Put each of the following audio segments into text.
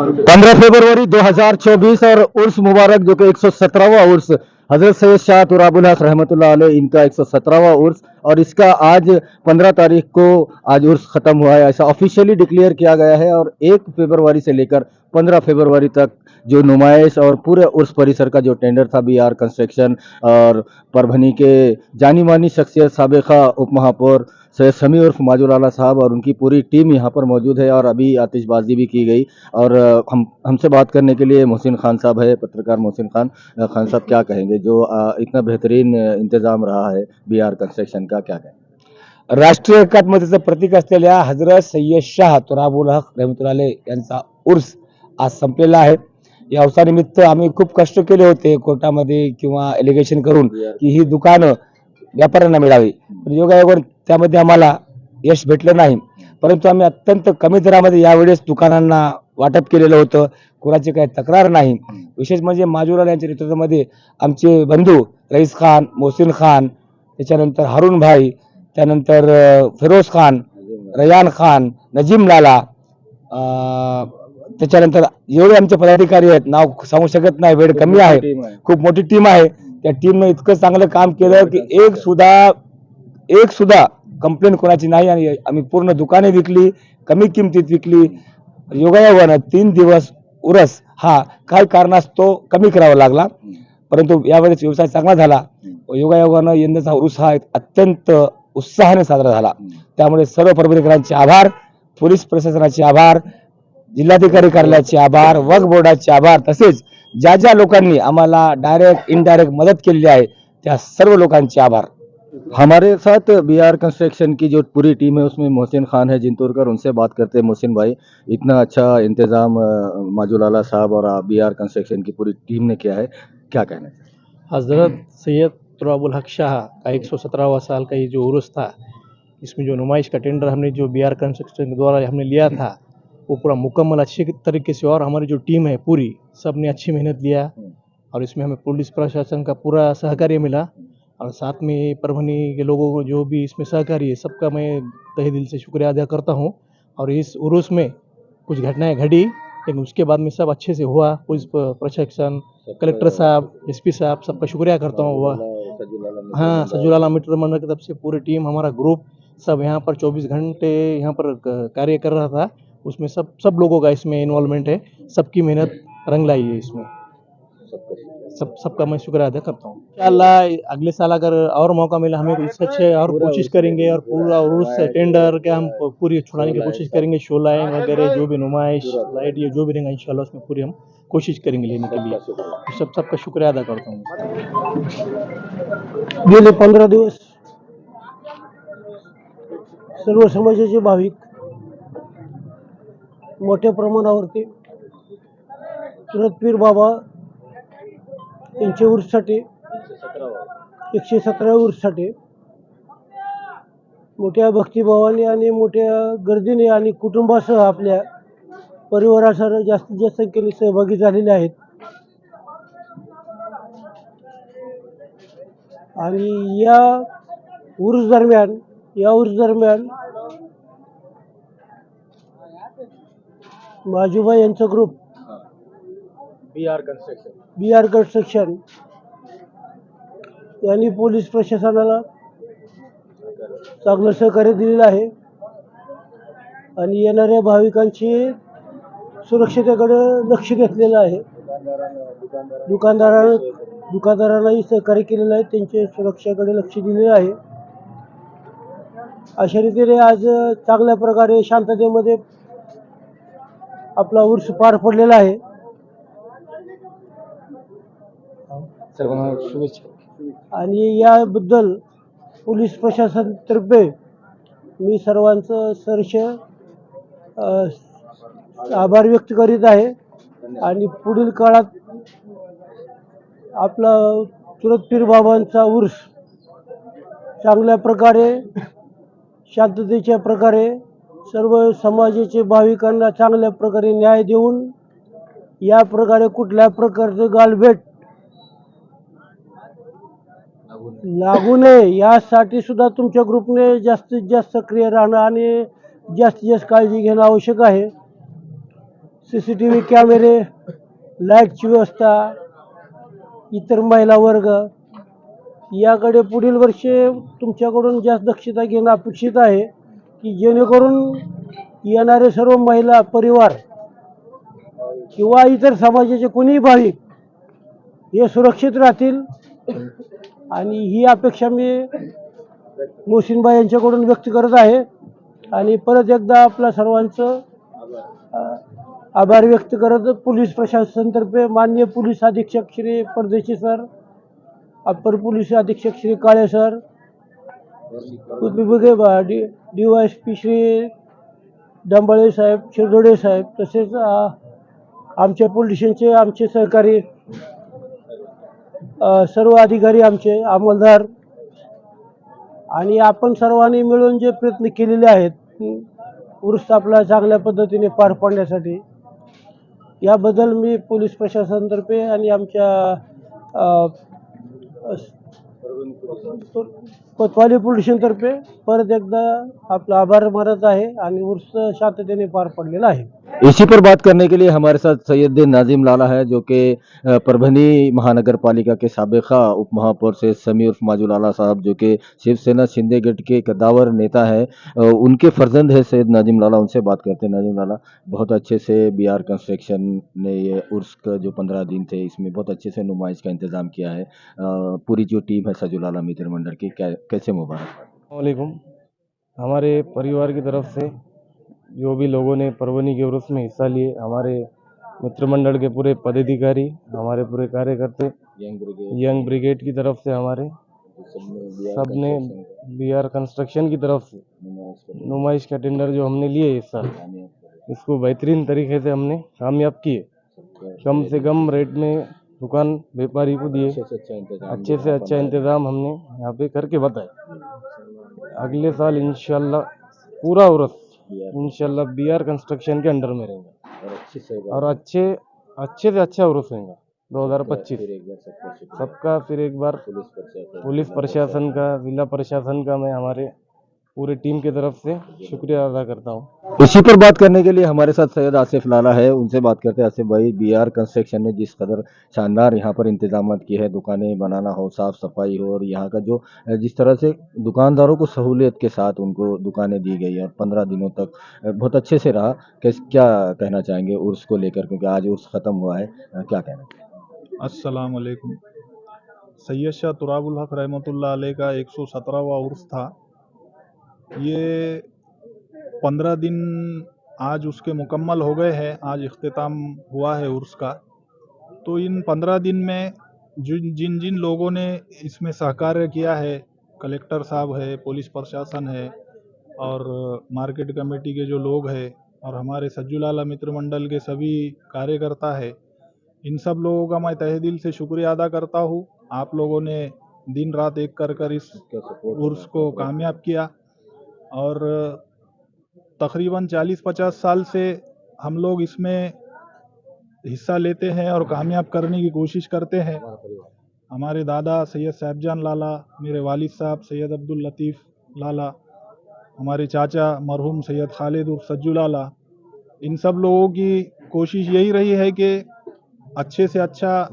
15 फरवरी 2024 और उर्स मुबारक, जो कि 117वां उर्स हजरत सैयद शाह तुराबुल हक रहमतुल्लाह अलैह, इनका 117वां उर्स। और इसका आज 15 तारीख को आज उर्स खत्म हुआ है, ऐसा ऑफिशियली डिक्लेयर किया गया है। और 1 फरवरी से लेकर 15 फरवरी तक जो नुमाइश और पूरे उर्स परिसर का जो टेंडर था, BR कंस्ट्रक्शन और परभनी के जानी मानी शख्सियत साबिका उप महापौर सैयद समी उर्फ माजुल आला साहब और उनकी पूरी टीम यहाँ पर मौजूद है। और अभी आतिशबाजी भी की गई। और हमसे बात करने के लिए मोहसिन खान साहब है, पत्रकार मोहसिन खान। खान साहब, क्या कहेंगे जो इतना बेहतरीन इंतजाम रहा है BR कंस्ट्रक्शन का, क्या कहेंगे? राष्ट्रीय एकात्मतेचं प्रतीक असलेल्या हजरत सय्यद शाह तुराबुल हक रहमतुल्लाह अलैह यांचा उर्स आज संपलेला आहे। या उर्सानिमित्त आम्ही खूप कष्ट केले होते कोर्टामध्ये किंवा एलिगेशन करून की ही दुकानं व्यापाऱ्यांना मिळावी, पण योगायोगाने त्यामध्ये आम्हाला यश भेटलं नाही। परंतु आम्ही अत्यंत कमी दरामध्ये यावेळेस दुकानांना वाटप केलेलं होतं, कोणाची काही तक्रार नाही। विशेष म्हणजे माजुलाल यांच्या नेतृत्वामध्ये आमचे बंधू रईस खान, मोहसिन खान, त्याच्यानंतर हारून भाई, त्यानंतर फिरोज खान, रयान खान, नजीम लाला, त्याच्यानंतर एवढे आमचे पदाधिकारी आहेत, नाव सांगू शकत नाही, वेळ कमी आहे, खूप मोठी टीम आहे। त्या टीमने इतकं चांगलं काम केलं की एक सुद्धा कंप्लेंट कोणाची नाही आणि आम्ही पूर्ण दुकाने विकली, कमी किमतीत विकली। योगायोगानं 3 दिवस उरस हा काही कारणास्तव कमी करावा लागला, परंतु यावेळेस व्यवसाय चांगला झाला। योगायोगानं यंदाचा उरुस हा अत्यंत उत्साहाने साजरा झाला। त्यामुळे सर्व परभणीकरांचे आभार, पोलीस प्रशासनाचे आभार, जिल्हाधिकारी कार्यालयाचे आभार, वक्फ बोर्डाचे आभार, तसेच ज्या ज्या लोकांनी आम्हाला डायरेक्ट इनडायरेक्ट मदत केलेली आहे त्या सर्व लोकांचे आभार। हमारे साथ BR कंस्ट्रक्शन की जो पूरी टीम है उसमें मोहसिन खान है जिंतूरकर, उनसे बात करते हैं। मोहसिन भाई, इतना अच्छा इंतजाम माजुल आला साहब और BR कंस्ट्रक्शन की पूरी टीम ने किया है, क्या कहना है? हज़रत सैयद तुराबुल हक शाह का 117वां साल का ये जो उर्स था, इसमें जो नुमाइश का टेंडर हमने जो BR कंस्ट्रक्शन के द्वारा हमने लिया था, वो पूरा मुकम्मल अच्छे तरीके से, और हमारी जो टीम है पूरी, सब ने अच्छी मेहनत लिया। और इसमें हमें पुलिस प्रशासन का पूरा सहकार्य मिला, और साथ में परभनी के लोगों को जो भी इसमें सहकारी है, सबका मैं तहे दिल से शुक्रिया अदा करता हूँ। और इस उर्स में कुछ घटनाएं घटी, लेकिन उसके बाद में सब अच्छे से हुआ। पुलिस प्रशासन, कलेक्टर साहब, SP साहब, सबका शुक्रिया करता हूँ। वह हाँ, सजुल आला मीटर मंडल की तरफ से पूरी टीम, हमारा ग्रुप सब यहाँ पर 24 घंटे यहाँ पर कार्य कर रहा था। उसमें सब लोगों का इसमें इन्वॉल्वमेंट है, सबकी मेहनत रंग लाई है इसमें। सबका मैं शुक्रिया अदा करता हूँ। इंशाल्लाह अगले साल अगर और मौका मिला हमें तो इससे अच्छे और कोशिश करेंगे, और पूरा उर्स टेंडर के हम पूरी छुड़ाने की कोशिश करेंगे। शो लाइन वगैरह जो भी नुमाइश लाइट ये जो भी रहेंगे, इंशाल्लाह उसमें पूरी हम कोशिश करेंगे लेने के लिए। सबका शुक्रिया अदा करता हूँ। गेले 15 दिवस सर्व समाजाचे भाविक मोठ्या प्रमाणावरती सुरत पीर बाबा यांच्या उर्ससाठी 117व्या उर्ससाठी मोठ्या भक्तिभावाने आणि मोठ्या गर्दीने आणि कुटुंबासह आपल्या परिवारासह जास्तीत जास्त संख्येने सहभागी झालेले आहेत। आणि या उर्स दरम्यान माजूभाई यांचा ग्रुप BR कंस्ट्रक्शन यांनी पोलीस प्रशासनाला चांगलं सहकार्य दिलेलं आहे आणि येणाऱ्या भाविकांची सुरक्षतेकडे लक्ष घेतलेलं आहे। दुकानदारांनाही सहकार्य केलेलं आहे, त्यांच्या सुरक्षेकडे लक्ष दिलेलं आहे। अशा रीतीने आज चांगल्या प्रकारे शांततेमध्ये आपला उर्स पार पडलेला आहे। आणि याबद्दल पोलीस प्रशासनातर्फे मी सर्वांचं सहर्ष आभार व्यक्त करीत आहे। आणि पुढील काळात आपला सुरत पीर बाबांचा उर्स चांगल्या प्रकारे शांततेच्या प्रकारे सर्व समाजाचे भाविकांना चांगल्या प्रकारे न्याय देऊन या प्रकारे कुठल्या प्रकारचं गालभेट लागू नये यासाठी सुद्धा तुमच्या ग्रुपने जास्तीत जास्त सक्रिय राहणं आणि जास्तीत जास्त काळजी घेणं आवश्यक आहे। CCTV कॅमेरे, लाईटची व्यवस्था, इतर महिला वर्ग याकडे पुढील वर्षे तुमच्याकडून जास्त दक्षता घेणं अपेक्षित आहे की जेणेकरून येणारे सर्व महिला परिवार किंवा इतर समाजाचे कोणीही भाविक हे सुरक्षित राहतील आणि ही अपेक्षा मी मोहसिनबाई यांच्याकडून व्यक्त करत आहे आणि परत एकदा आपल्या सर्वांचं आभार व्यक्त करत पोलीस प्रशासनातर्फे माननीय पोलीस अधीक्षक श्री परदेशी सर, अप्पर पोलीस अधीक्षक श्री काळे सर, विभागीय DYSP श्री डंबाळे साहेब, शिरदोडे साहेब, तसेच आमच्या पोलीस स्टेशनचे आमचे सहकारी सर्व अधिकारी, आमचे अंमलदार आणि आपण सर्वांनी मिळून जे प्रयत्न केलेले आहेत उर्स आपला चांगल्या पद्धतीने पार पाडण्यासाठी, याबद्दल मी पोलीस प्रशासनातर्फे आणि आमच्या कोतवाली पोलीस स्टेशनतर्फे परत एकदा आपला आभार मानत आहे आणि उर्स शांततेने पार पडलेला आहे. इसी पर बात करने के लिए हमारे साथ सैयद नाजिम लाला है, जो कि परभनी महानगर पालिका के साबिका उप महापौर से समी उर्फ माजू लाला साहब, जो कि शिवसेना शिंदे गढ़ के कद्दावर नेता है। उनके फर्जंद है सैयद नाजिम लाला, उनसे बात करते हैं। नाजिम लाला, बहुत अच्छे से BR कंस्ट्रक्शन ने ये उर्स का जो 15 दिन थे इसमें बहुत अच्छे से नुमाइश का इंतजाम किया है। पूरी जो टीम है सजुलाला मित्र मंडल की, कैसे मुबारक? वालेकुम। हमारे परिवार की तरफ से जो भी लोगों ने परभनी के उर्स में हिस्सा लिए, हमारे मित्र मंडल के पूरे पदाधिकारी, हमारे पूरे कार्यकर्ता, यंग ब्रिगेड की तरफ से हमारे सबने BR कंस्ट्रक्शन की तरफ से नुमाइश का टेंडर जो हमने लिए इस साल, इसको बेहतरीन तरीके से हमने कामयाब किए। कम से कम रेट में दुकान व्यापारी को दिए, अच्छे से अच्छा इंतज़ाम हमने यहाँ पे करके बताए। अगले साल इंशाल्लाह पूरा उर्स इंशाल्लाह BR कंस्ट्रक्शन के अंडर में रहेगा और अच्छे से अच्छा उर्स रहेगा 2025। सबका फिर एक बार पुलिस प्रशासन का, जिला प्रशासन का मैं हमारे पूरी टीम की तरफ से शुक्रिया अदा करता हूँ। इसी पर बात करने के लिए हमारे साथ सैयद आसिफ लाला है, उनसे बात करते हैं। आसिफ भाई, BR कंस्ट्रक्शन ने जिस कदर शानदार यहाँ पर इंतजाम किए हैं, दुकानें बनाना हो, साफ सफाई हो, और यहाँ का जो जिस तरह से दुकानदारों को सहूलियत के साथ उनको दुकानें दी गई और 15 दिनों तक बहुत अच्छे से रहा। क्या कहना चाहेंगे उर्स को लेकर, क्योंकि आज उर्स ख़त्म हुआ है, क्या कहना चाहेंगे? अस्सलाम वालेकुम। सैयद शाह तुराबुल हक रहमतुल्लाह अलैह का 117वां उर्स था। ये 15 दिन आज उसके मुकम्मल हो गए हैं, आज इख्तिताम हुआ है उर्स का। तो इन 15 दिन में जिन जिन लोगों ने इसमें सहकार्य किया है, कलेक्टर साहब है, पुलिस प्रशासन है और मार्केट कमेटी के जो लोग हैं और हमारे सज्जुलाला मित्र मंडल के सभी कार्यकर्ता है, इन सब लोगों का मैं तहे दिल से शुक्रिया अदा करता हूँ। आप लोगों ने दिन रात एक कर इस उर्स को कामयाब किया और तकरीबन 40-50 साल से हम लोग इसमें हिस्सा लेते हैं और कामयाब करने की कोशिश करते हैं। हमारे दादा सैयद साहबजान लाला, मेरे वालिद साहब सैयद अब्दुल लतीफ़ लाला, हमारे चाचा मरहूम सैयद खालिद उर्फ सज्जू लाला, इन सब लोगों की कोशिश यही रही है कि अच्छे से अच्छा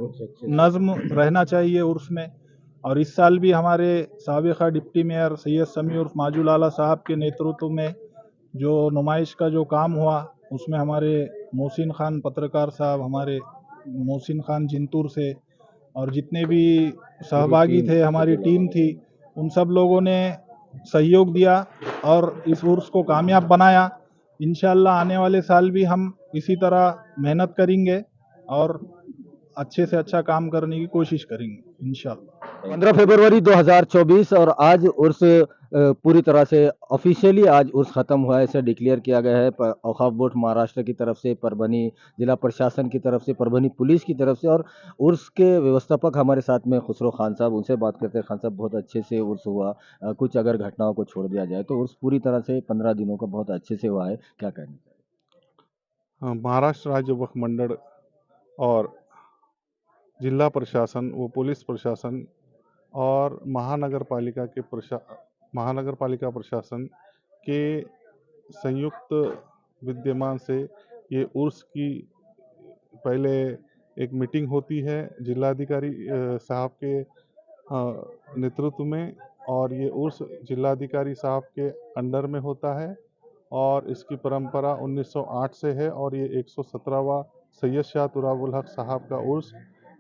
नज़्म रहना चाहिए उर्स में। और इस साल भी हमारे साबिक़ा डिप्टी मेयर सैयद समी उर्फ माजू लाला साहब के नेतृत्व में जो नुमाइश का जो काम हुआ, उसमें हमारे मोहसिन खान पत्रकार साहब, हमारे मोहसिन खान जिंतूर से और जितने भी सहभागी थे, हमारी टीम थी, उन सब लोगों ने सहयोग दिया और इस उर्स को कामयाब बनाया। इंशाअल्लाह आने वाले साल भी हम इसी तरह मेहनत करेंगे और अच्छे से अच्छा काम करने की कोशिश करेंगे इंशाअल्लाह। 15 फरवरी 2024 और आज उर्स पूरी तरह से ऑफिशियली आज उर्स ख़त्म हुआ है, ऐसे डिक्लेयर किया गया है औक़ाफ़ बोर्ड महाराष्ट्र की तरफ से, परभनी जिला प्रशासन की तरफ से, परभनी पुलिस की तरफ से। और उर्स के व्यवस्थापक हमारे साथ में खुसरो खान साहब, उनसे बात करते हैं। खान साहब, बहुत अच्छे से उर्स हुआ, कुछ अगर घटनाओं को छोड़ दिया जाए तो उर्स पूरी तरह से 15 दिनों का बहुत अच्छे से हुआ है, क्या कहना चाहिए? महाराष्ट्र राज्य वक्फ मंडल और जिला प्रशासन व पुलिस प्रशासन और महानगर पालिका प्रशासन के संयुक्त विद्यमान से ये उर्स की पहले एक मीटिंग होती है जिलाधिकारी साहब के नेतृत्व में, और ये उर्स जिलाधिकारी साहब के अंडर में होता है और इसकी परंपरा 1908 से है। और ये 117वां सैयद शाह तुराबुल हक साहब का उर्स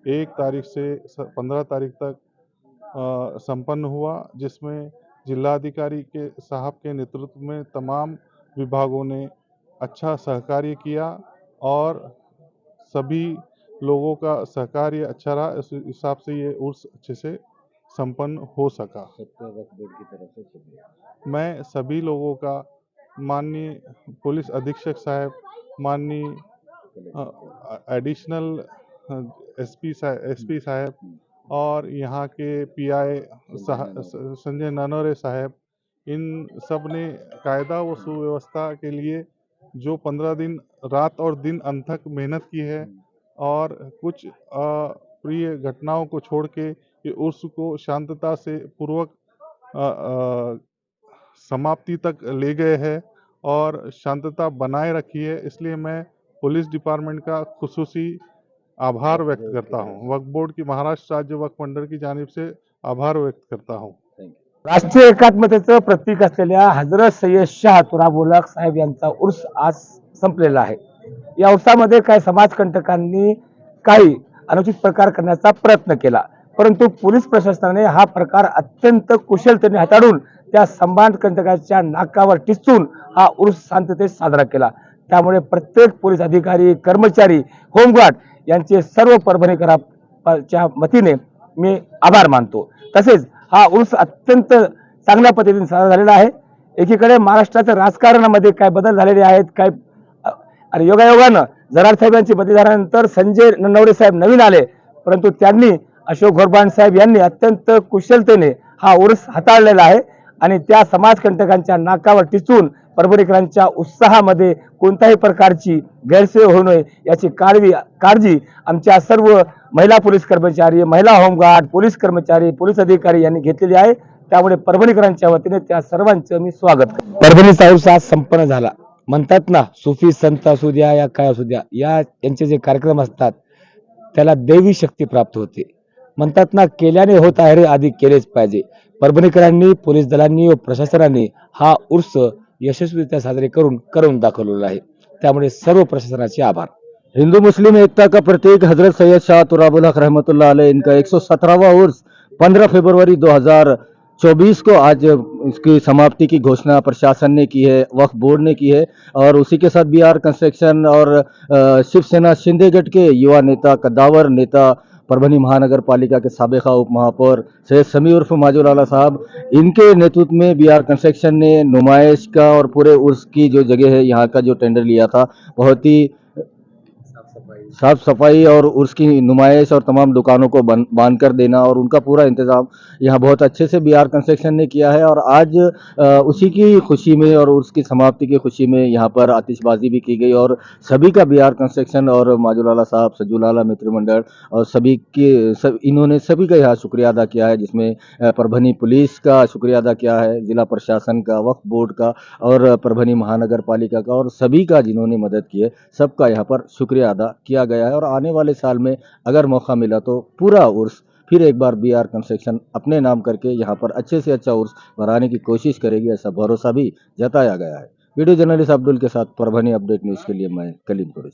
1 तारीख से 15 तारीख तक संपन्न हुआ, जिसमें जिलाधिकारी के साहब के नेतृत्व में तमाम विभागों ने अच्छा सहकार्य किया और सभी लोगों का सहकार्य अच्छा रहा। इस हिसाब से ये उर्स अच्छे से संपन्न हो सका। मैं सभी लोगों का, माननीय पुलिस अधीक्षक साहब, माननीय एडिशनल एसपी साहब और यहाँ के पीआई संजय ननोरे साहब, इन सब ने कायदा व सुव्यवस्था के लिए जो 15 दिन रात और दिन अनथक मेहनत की है और कुछ अप्रिय घटनाओं को छोड़ के ये उर्स को शांतता से पूर्वक समाप्ति तक ले गए हैं और शांतता बनाए रखी है। इसलिए मैं पुलिस डिपार्टमेंट का खुसूसी आभार व्यक्त करता हूँ। वक्फ बोर्ड की, महाराष्ट्र राज्य वक्फ मंडळ की जानिब से आभार व्यक्त करता हूँ। राष्ट्रीय एकात्मतेचं प्रतीक असलेल्या हजरत सय्यद शाह तुराबुल हक साहेब यांचा उर्स आज संपलेला आहे। या उर्सामध्ये काही समाजकंटकांनी काही अनुचित प्रकार करण्याचा प्रयत्न केला, परंतु पोलीस प्रशासनाने हा प्रकार अत्यंत कुशलतेने हाताळून त्या समाजकंटकाच्या नाकावर टिचून हा उर्स शांततेत साजरा केला। त्यामुळे प्रत्येक पोलीस अधिकारी, कर्मचारी, होमगार्ड यांचे सर्व परभणीकरांच्या वतीने मी आभार मानतो। तसेच हा उर्स अत्यंत चांगल्या पद्धतीने साजरा झालेला आहे। एकीकडे महाराष्ट्राच्या राजकारणामध्ये काय बदल झालेले आहेत, काय आणि योगायोगानं जरार साहेबांची बदली झाल्यानंतर संजय ननवरे साहेब नवीन आले, परंतु त्यांनी अशोक घोरबाण साहेब यांनी अत्यंत कुशलतेने हा उर्स हाताळलेला आहे आणि त्या समाजकंटकांच्या नाकावर टिचून परभणीकरांच्या उत्साहामध्ये कोणत्याही प्रकारची गैरसोय होऊ नये याची काळजी आमच्या सर्व महिला पोलीस कर्मचारी, महिला होमगार्ड, पोलीस कर्मचारी, पोलीस अधिकारी यांनी घेतलेली आहे। त्यामुळे परभणीकरांच्या वतीने त्या सर्वांचं मी स्वागत करतो। परभणीचा उर्स आज संपन्न झाला। म्हणतात ना, सुफी संत असू द्या या काय असू द्या, यांचे जे कार्यक्रम असतात त्याला दैवी शक्ती प्राप्त होते। म्हणतात ना, केल्याने होत आहे रे, आधी केलेच पाहिजे। परभणीकरांनी, पोलीस दलांनी व प्रशासनाने हा उर्स यशस्वीरित्या साजरे करून दाखवलेला आहे। त्यामुळे सर्व प्रशासनाचे आभार। हिंदू मुस्लिम एकता का प्रतीक हजरत सैयद शाह तुराबुल हक रहमतुल्लाह अलैह, इनका 117वां उर्स 15 फरवरी 2024 को आज इसकी समाप्ति की घोषणा प्रशासन ने की है, वक्फ बोर्ड ने की है। और उसी के साथ बीआर कंस्ट्रक्शन और शिवसेना शिंदेगढ़ के युवा नेता, कद्दावर नेता, परभनी महानगर पालिका के साबिका उप महापौर सैयद समी उर्फ माजूलाला साहब, इनके नेतृत्व में बीआर कंस्ट्रक्शन ने नुमाइश का और पूरे उर्स की जो जगह है यहाँ का जो टेंडर लिया था, बहुत ही साफ सफाई और उर्स की नुमाइश और तमाम दुकानों को बांध कर देना और उनका पूरा इंतजाम यहाँ बहुत अच्छे से बीआर कंस्ट्रक्शन ने किया है। और आज उसी की खुशी में और उर्स की समाप्ति की खुशी में यहाँ पर आतिशबाजी भी की गई और सभी का बीआर कंस्ट्रक्शन और माजूलाला साहब, सजूलाला मित्र मंडल और इन्होंने सभी का यहाँ शुक्रिया अदा किया है, जिसमें परभनी पुलिस का शुक्रिया अदा किया है, जिला प्रशासन का, वक्फ बोर्ड का और परभनी महानगर पालिका का और सभी का जिन्होंने मदद की है, सबका यहाँ पर शुक्रिया अदा किया गया है। और आने वाले साल में अगर मौका मिला तो पूरा उर्स फिर एक बार बीआर कंस्ट्रक्शन अपने नाम करके यहाँ पर अच्छे से अच्छा उर्स बनाने की कोशिश करेगी, ऐसा भरोसा भी जताया गया है। वीडियो जर्नलिस्ट अब्दुल के साथ परभनी अपडेट न्यूज़ के लिए मैं कलीम कुरैशी।